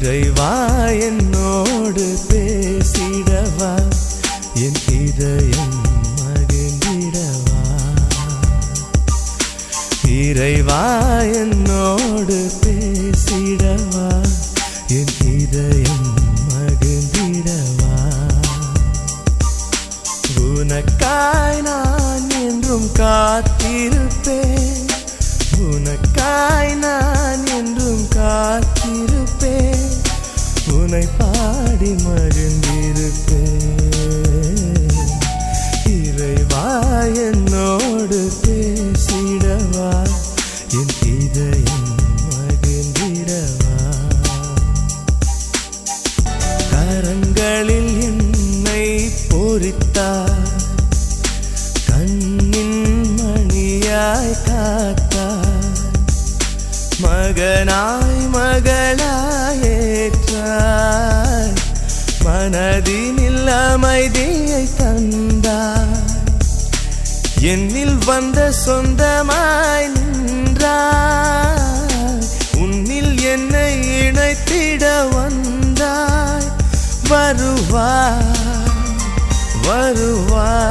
இறைவா என்னோடு பேசிடவா என் இதயம் மகிழ்ந்திடவா இறைவா என்னோடு பேசிடவா என் இதயம் மகிழ்ந்திடவா உனக்காய் நான் என்றும் காத்திருப்பேன் உனக்காய் நான் என்றும் காத்திருப்பேன் உன்னை பாடி மகிழ்ந்திருப்பேன் இறைவா என்னோடு பேசிடவா என் இதயம் மகிழ்ந்திடவா கரங்களில் என்னை பொறித்தார் கண்ணின் மணியாய் காத்தார் மகனாய் மகளாயேற்றாய் மனதினில் அமைதியை தந்தாய் என்னில் வந்த சொந்தமாய் நின்றாய் உன்னில் என்னை இணைத்திட வந்தாய் வருவாய் வருவாய்